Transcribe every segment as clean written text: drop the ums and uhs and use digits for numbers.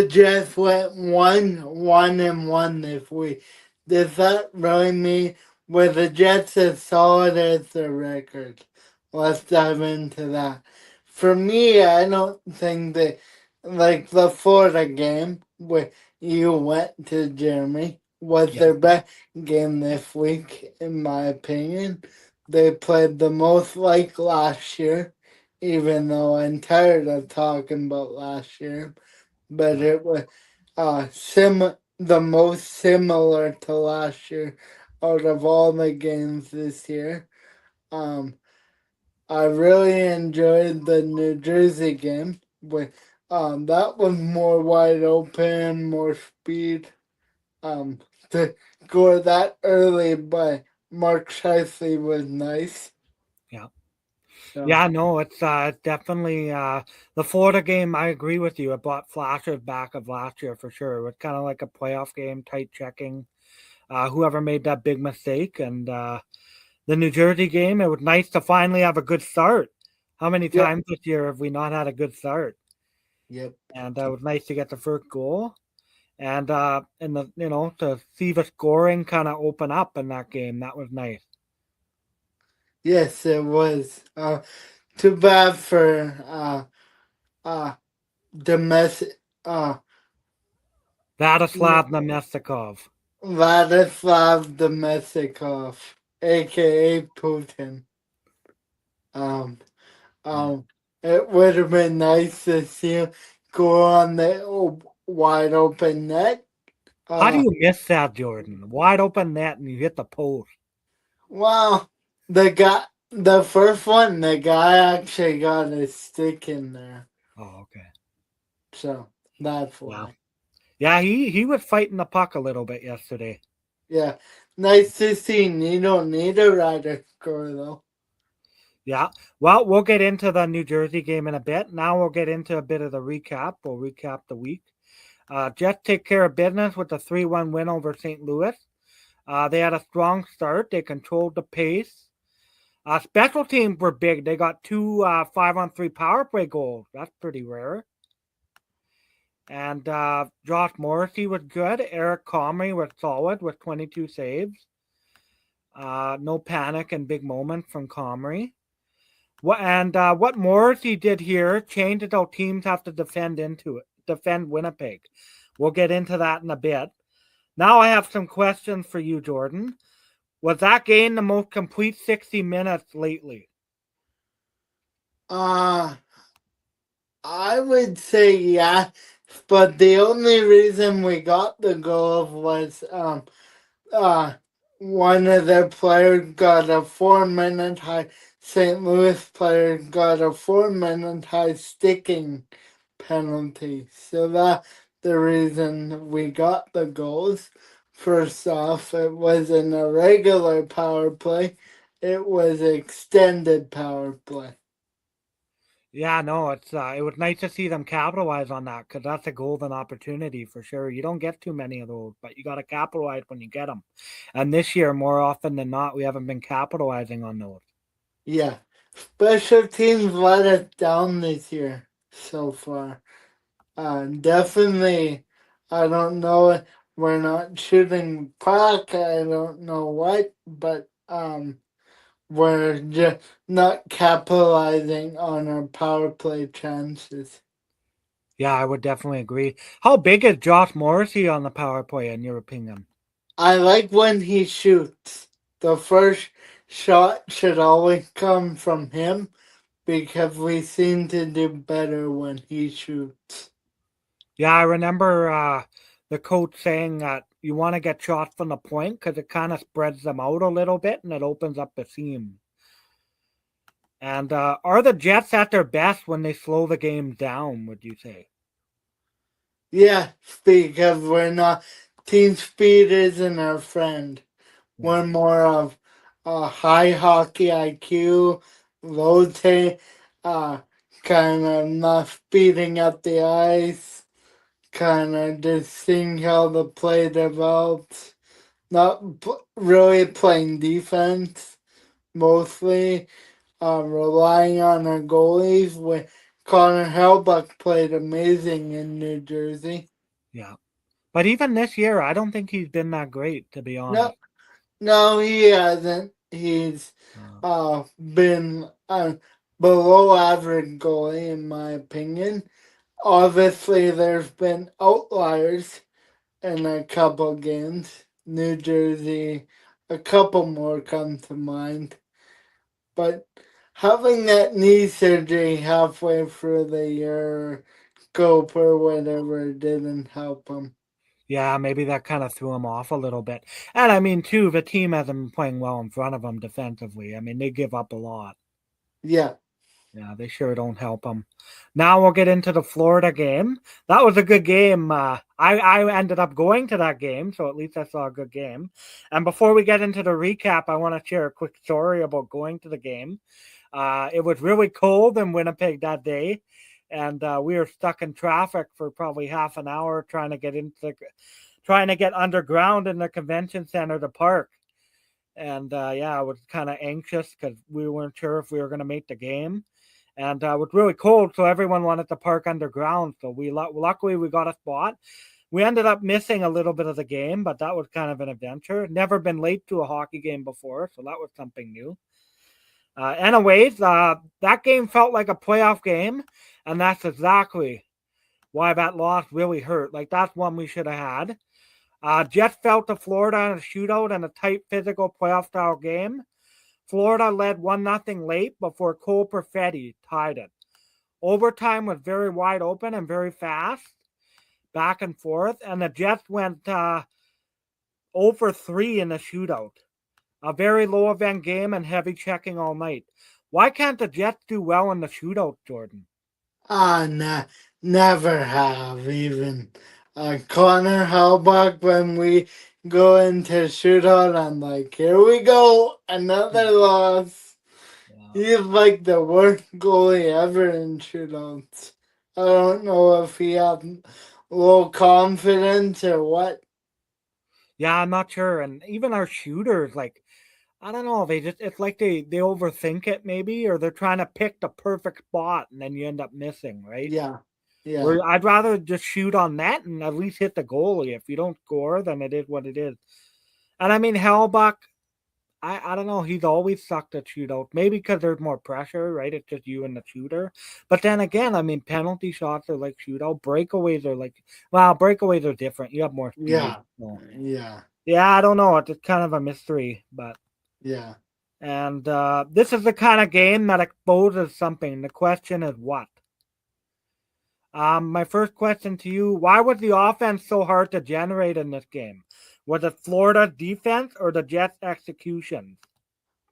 Jets went 1-1 this week. Does that really mean were the Jets as solid as their record? Let's dive into that. For me, I don't think that, like the Florida game where you went to Jeremy, was Yeah. their best game this week, in my opinion. They played the most like last year, even though I'm tired of talking about last year, but Yeah. it was the most similar to last year out of all the games this year. Um, I really enjoyed the New Jersey game. With that was more wide open, more speed. Um, to score that early by Mark Scheifele was nice. Yeah. So Yeah, no, it's definitely the Florida game. I agree with you. It brought flashes back of last year for sure. It was kind of like a playoff game, tight checking. Whoever made that big mistake, and the New Jersey game, it was nice to finally have a good start. How many yep, times this year have we not had a good start? yep. And it was nice to get the first goal, and the to see the scoring kind of open up in that game. That was nice. Yes, it was. Too bad for uh domestic Vladislav Nemestikov. Vladislav Domestikov, aka Putin. Um, Yeah. um, it would have been nice to see him go on the wide open net. How do Uh, you miss that, Jordan? Wide open net and you hit the post. well, the first one, the guy actually got his stick in there, Oh, okay. so that's Yeah. why. Yeah, he was fighting the puck a little bit yesterday. Yeah, nice to see. You don't need a rider score though. Yeah. Well, we'll get into the New Jersey game in a bit. Now we'll get into a bit of the recap. We'll recap the week. Jets take care of business with a 3-1 win over St. Louis. They had a strong start. They controlled the pace. Special teams were big. They got two 5-on-3 power play goals. That's pretty rare. And Josh Morrissey was good. Eric Comrie was solid with 22 saves. No panic and big moment from Comrie. What Morrissey did here changed how teams have to defend Winnipeg. We'll get into that in a bit. Now I have some questions for you, Jordan. Was that game the most complete 60 minutes lately? Uh I would say yeah, but the only reason we got the goal was uh one of their players got a 4 minute high. St. Louis player got a 4 minute high sticking penalty. So that's the reason we got the goals. First off, it wasn't a regular power play, it was extended power play. Yeah, no, it was nice to see them capitalize on that because that's a golden opportunity for sure. You don't get too many of those, but you got to capitalize when you get them. And this year, more often than not, we haven't been capitalizing on those. Yeah. Special teams let us down this year so far. Definitely, I don't know. We're not shooting puck. I don't know what, but we're just not capitalizing on our power play chances. Yeah, I would definitely agree. How big is Josh Morrissey on the power play, in your opinion? I like when he shoots. The first shot should always come from him because we seem to do better when he shoots. Yeah, I remember the coach saying that you want to get shots from the point because it kind of spreads them out a little bit and it opens up the seam. And are the Jets at their best when they slow the game down, would you say? Yeah, because we're not. Team speed isn't our friend. Yeah. We're more of a high hockey IQ, low uh, kind of not speeding up the ice, kind of just seeing how the play develops, not really playing defense, mostly relying on our goalies. When Connor Hellebuyck played amazing in New Jersey. Yeah. But even this year, I don't think he's been that great, to be No, honest. no, he hasn't. He's Uh, been below average goalie in my opinion. Obviously, there's been outliers in a couple games. New Jersey, a couple more come to mind. But having that knee surgery halfway through the year, scope or whatever, didn't help him. yeah, maybe that kind of threw him off a little bit. And I mean, too, the team hasn't been playing well in front of him defensively. I mean, they give up a lot. Yeah. Yeah, they sure don't help him. Now we'll get into the Florida game. That was a good game. I ended up going to that game, so at least I saw a good game. And before we get into the recap, I want to share a quick story about going to the game. It was really cold in Winnipeg that day, and we were stuck in traffic for probably half an hour trying to get underground in the convention center to park. And yeah, I was kind of anxious because we weren't sure if we were going to make the game, and it was really cold, so everyone wanted to park underground. So luckily we got a spot. We ended up missing a little bit of the game, but that was kind of an adventure. Never been late to a hockey game before, so that was something new. Anyways, that game felt like a playoff game, and that's exactly why that loss really hurt. Like, that's one we should have had. Jets fell to Florida in a shootout and a tight physical playoff style game. Florida led 1-0 late before Cole Perfetti tied it. Overtime was very wide open and very fast, back and forth, and the Jets went 0 for 3 in the shootout. A very low event game and heavy checking all night. Why can't the Jets do well in the shootout, Jordan? Never have even. Connor Hellebuyck, when we go into shootout, I'm like, here we go, another loss. Yeah. He's like the worst goalie ever in shootouts. I don't know if he had low confidence or what. Yeah, I'm not sure. And even our shooters, like, I don't know, it's like they overthink it maybe, or they're trying to pick the perfect spot and then you end up missing, right? Yeah, yeah, Where I'd rather just shoot on net and at least hit the goalie. If you don't score, then it is what it is. And I mean, Hellebuyck, I don't know. He's always sucked at shootout. Maybe because there's more pressure, right? It's just you and the shooter. But then again, I mean, penalty shots are like shootout. Breakaways are like, well, breakaways are different. You have more speed. yeah, So, yeah, yeah, I don't know. It's kind of a mystery. But yeah. and this is the kind of game that exposes something. The question is what? My first question to you: why was the offense so hard to generate in this game? Was it Florida defense or the Jets execution?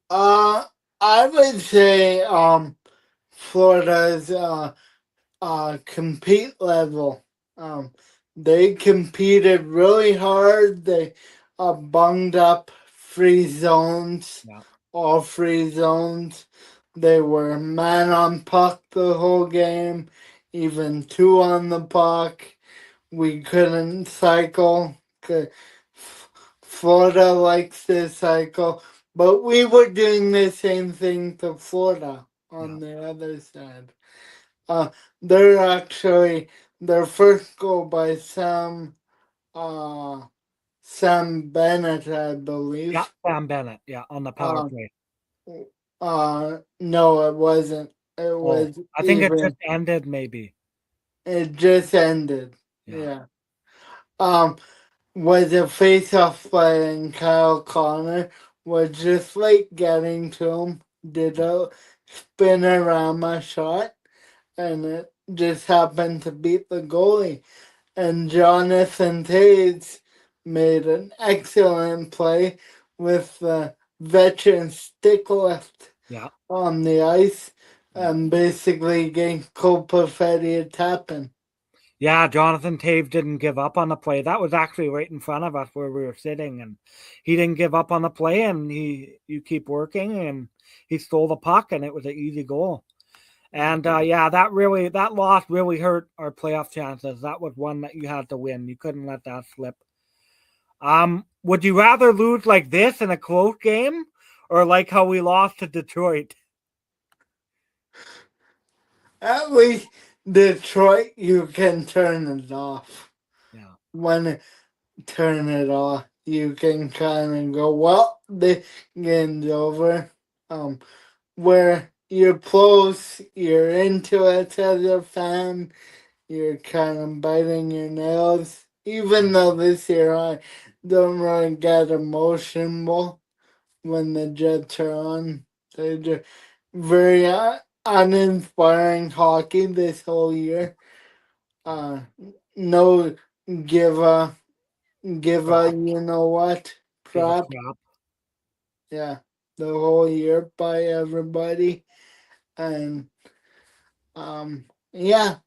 Uh, I would say Florida's compete level. Um, they competed really hard. They bunged up free zones, Yeah, all free zones. They were man on puck the whole game, even two on the puck. We couldn't cycle. Florida likes to cycle, but we were doing the same thing to Florida yeah. on the other side. Uh, they're actually their first goal by uh Sam Bennett, I Yeah, believe. Sam Bennett. Yeah, on the power Uh, play. no, it wasn't. It Oh, was I think it just even. ended. Maybe. It just ended. Yeah, Yeah. Um, was a face-off play, and Kyle Connor was just like getting to him. Did a spinorama shot, and it just happened to beat the goalie. And Jonathan Taves made an excellent play with the veteran stick lift yeah, on the ice yeah. and basically getting Cole Perfetti a tapping. Yeah, Jonathan Tave didn't give up on the play. That was actually right in front of us where we were sitting, and he didn't give up on the play. And you keep working, and he stole the puck, and it was an easy goal. And yeah, that loss really hurt our playoff chances. That was one that you had to win. You couldn't let that slip. Would you rather lose like this in a close game, or like how we lost to Detroit? At least Detroit, you can turn it off. Yeah. when turn it off, you can kind of go, well, the game's over. Um, where you're close, you're into it as a fan, you're kind of biting your nails. Even though this year I don't really get emotional when the Jets are on, they're just very uninspiring hockey this whole year. Uh, no give a Crap. you know what Give a prop. crap. Yeah, the whole year by everybody, and yeah.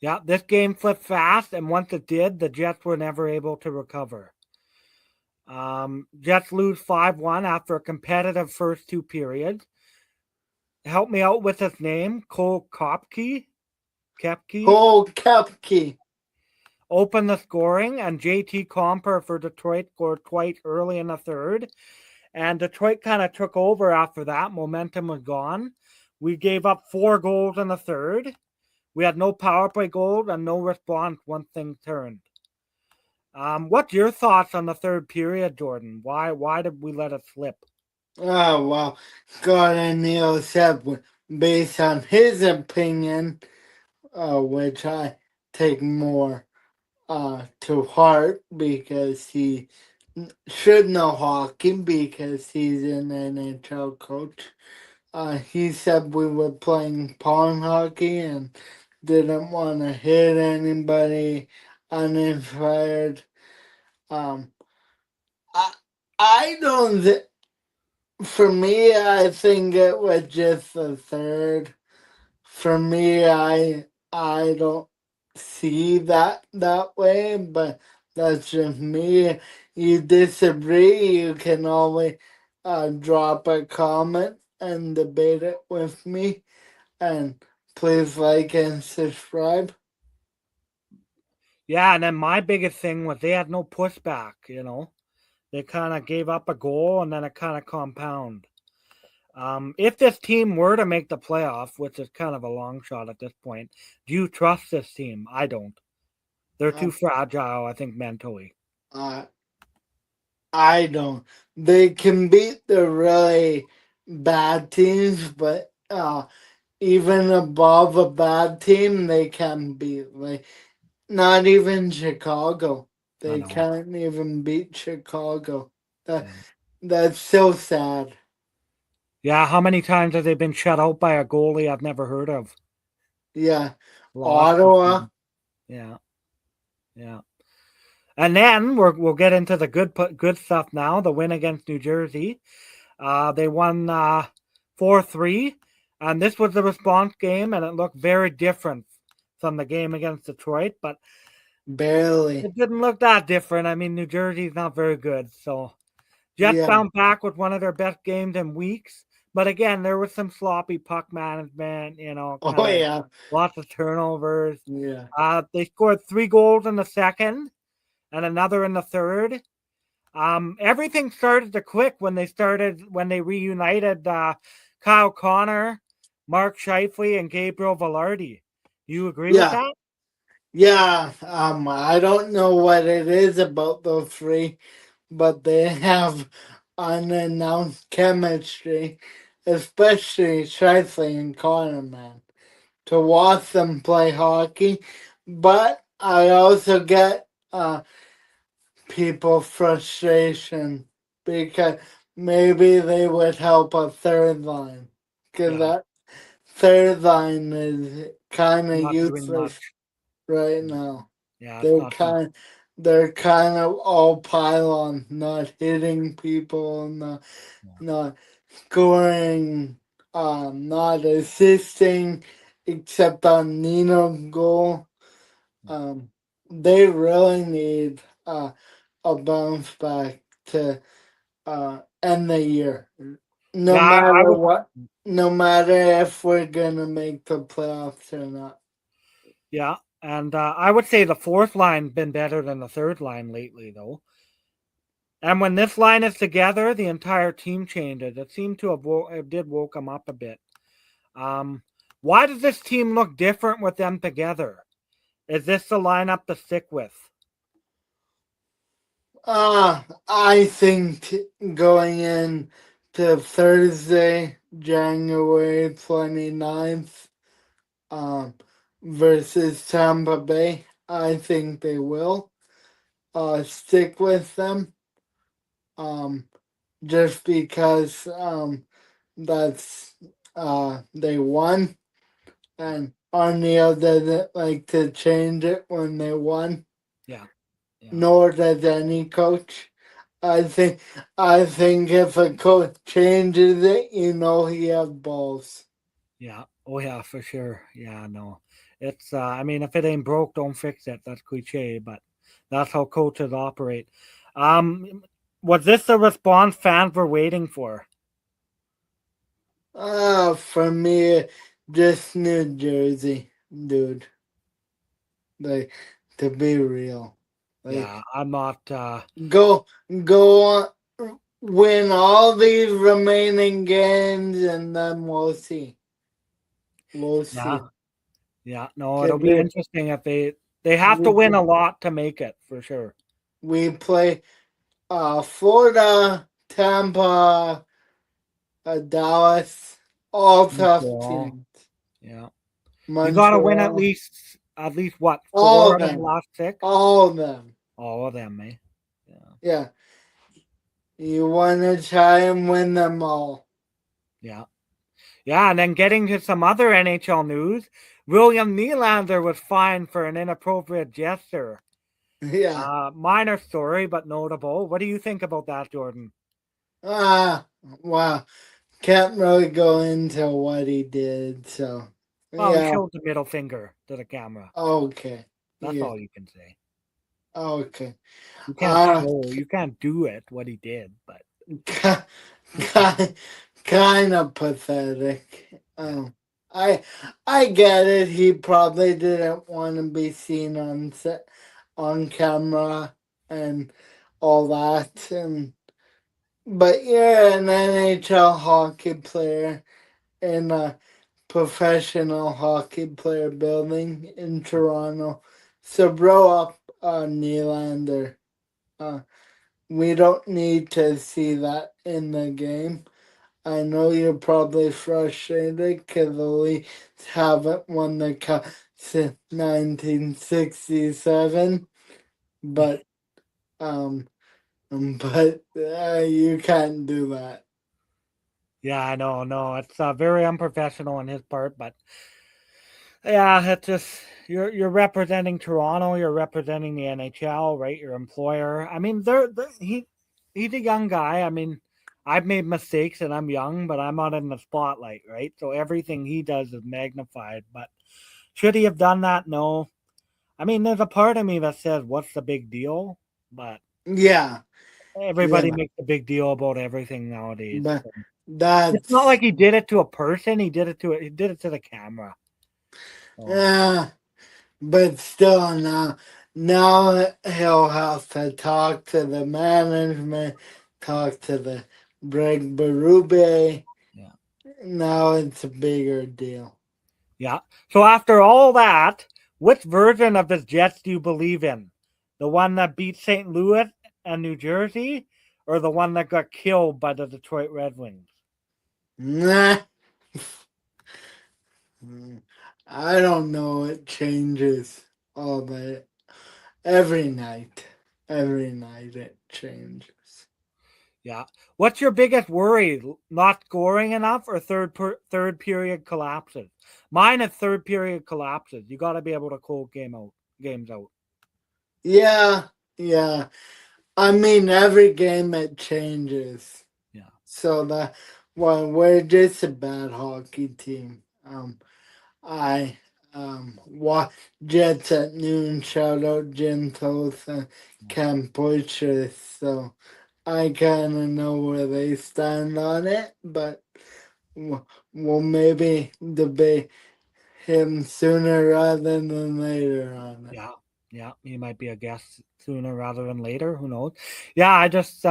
Yeah, this game flipped fast, and once it did, the Jets were never able to recover. Jets lose 5-1 after a competitive first two periods. Help me out with his name, Cole Kopke. Kepke Whole cupcake. opened the scoring, and JT Comper for Detroit scored twice early in the third. And Detroit kind of took over after that. Momentum was gone. We gave up 4 goals in the third. We had no power play goals and no response once things turned. What's your thoughts on the third period, Jordan? Why did we let it slip? Oh well, Gordon Neal said based on his opinion, which I take more to heart because he should know hockey because he's an NHL coach. He said we were playing pong hockey and didn't want to hit anybody uninspired. Um, I I don't. For me, I think it was just the third. For me, I don't see that way, but that's just me. You disagree, you can always drop a comment and debate it with me. And please like and subscribe. Yeah, and then my biggest thing was they had no pushback, you know. They kind of gave up a goal and then it kind of compound. If this team were to make the playoff, which is kind of a long shot at this point, do you trust this team? I don't. They're Uh, too fragile, I think, mentally. uh, I don't. They can beat the really bad teams, but even above a bad team, they can beat. Like not even Chicago. I They know. can't even beat Chicago. That Yeah. that's so sad. Yeah, how many times have they been shut out by a goalie I've never heard of? Yeah, Lost. Ottawa. Yeah, yeah. And then we'll get into the good stuff now. The win against New Jersey. They won 4-3, and this was the response game, and it looked very different from the game against Detroit, but Barely. it didn't look that different. I mean, New Jersey's not very good, so Jets Yeah. bounced back with one of their best games in weeks. But again, there was some sloppy puck management, you know, Oh kind of yeah. lots of turnovers. Yeah. They scored 3 goals in the second and another in the third. Everything started to click when they reunited Kyle Connor, Mark Scheifele, and Gabriel Velarde. You agree with Yeah. that? Yeah. I don't know what it is about those three, but they have unannounced chemistry, especially Shifley and Connor, man. To watch them play hockey, but I also get people frustration because maybe they would help a third line because Yeah, that third line is kind of not doing useless much. right now. Yeah, it's They're not doing. kind they're kind of all pylon, not hitting people, Yeah, not scoring, not assisting, except on Nino goal. yeah. Um, they really need a bounce back to end the year. No Yeah, I matter would. what, no matter if we're gonna make the playoffs or not. Yeah, and I would say the fourth line been better than the third line lately, though. And when this line is together, the entire team changes. It seemed to have it did woke them up a bit. Um, why does this team look different with them together? Is this the lineup to stick with? I think going in to Thursday, January 29th, um, versus Tampa Bay, I think they will stick with them. Um, just because that's they won, and Arneal doesn't like to change it when they won, Yeah, yeah, nor does any coach. I think if a coach changes it, he has balls. yeah. Oh yeah, for sure. Yeah, no. It's I mean, if it ain't broke, don't fix it. That's cliche, but that's how coaches operate. Um, was this the response fans were waiting for? For me, just New Jersey, dude. Like, to be real, like Yeah, I'm not. go go on, win all these remaining games, and then we'll see. We'll Yeah, see. yeah. No, it'll 'Cause be interesting if they have to we win a lot to make it for sure. we play Florida, Tampa, Dallas, all tough Montreal. teams. Yeah, you got to win Montreal, at least what, all four of out of the them, last six? all of them. All of them, eh? Yeah, Yeah, you want to try and win them all. yeah, yeah. And then getting to some other NHL news, William Nylander was fined for an inappropriate gesture. Yeah. Minor story, but notable. What do you think about that, Jordan? Ah, wow. Can't really go into what he did, so Well, he yeah. showed the middle finger to the camera. Okay. That's Yeah. all you can say. Okay. You can't Uh show, you can't do it, what he did, but kind kind of pathetic. yeah, I I get it. He probably didn't want to be seen on set, on camera, and all that. And but you're an NHL hockey player in a professional hockey player building in Toronto, so bro up Nylander. Uh, we don't need to see that in the game. I know you're probably frustrated because the Leafs haven't won the cup since 1967, but um, you can't do that. yeah, I know, no, it's very unprofessional on his part, but yeah, it's just you're representing Toronto, you're representing the NHL, right? Your employer. I mean, he's a young guy. I mean, I've made mistakes and I'm young, but I'm not in the spotlight, right? So everything he does is magnified. But should he have done that? No. I mean, there's a part of me that says, "What's the big deal?" But Yeah, everybody yeah, makes a big deal about everything nowadays. but It's not like that's he did it to a person. He did it to the camera. So yeah. But still, now he'll have to talk to the management, talk to the Greg Berube. yeah. Now it's a bigger deal. Yeah. So after all that, which version of the Jets do you believe in? The one that beat St. Louis and New Jersey, or the one that got killed by the Detroit Red Wings? Nah, I don't know. It changes all the every night. Every night it changes. Yeah. What's your biggest worry? Not scoring enough or third period collapses? Mine is third period collapses. You got to be able to close games out. Yeah, yeah. I mean, every game it changes. Yeah. So that well, we're just a bad hockey team. I watch Jets at noon. Shout out Jim Toth and Cam Poitras. So I kind of know where they stand on it, but we'll maybe debate him sooner rather than later on it. Yeah. Yeah. He might be a guest sooner rather than later. Who knows? Yeah. I just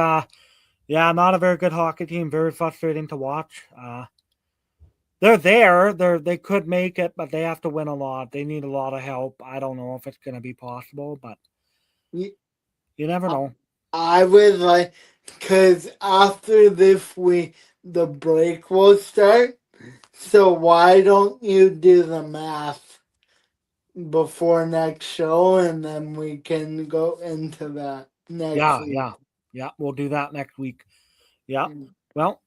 yeah, not a very good hockey team. Very frustrating to watch. they're there. They could make it, but they have to win a lot. They need a lot of help. I don't know if it's going to be possible, but Y- you never I know. I would like, because after this week, the break will start. So why don't you do the math before next show and then we can go into that next Yeah, week? yeah, yeah. We'll do that next week. Yeah. Well,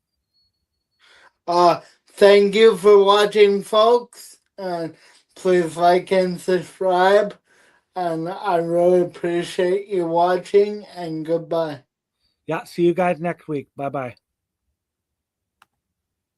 Uh, Thank you for watching, folks. And please like and subscribe. And I really appreciate you watching. And goodbye. yeah. See you guys next week. Bye bye.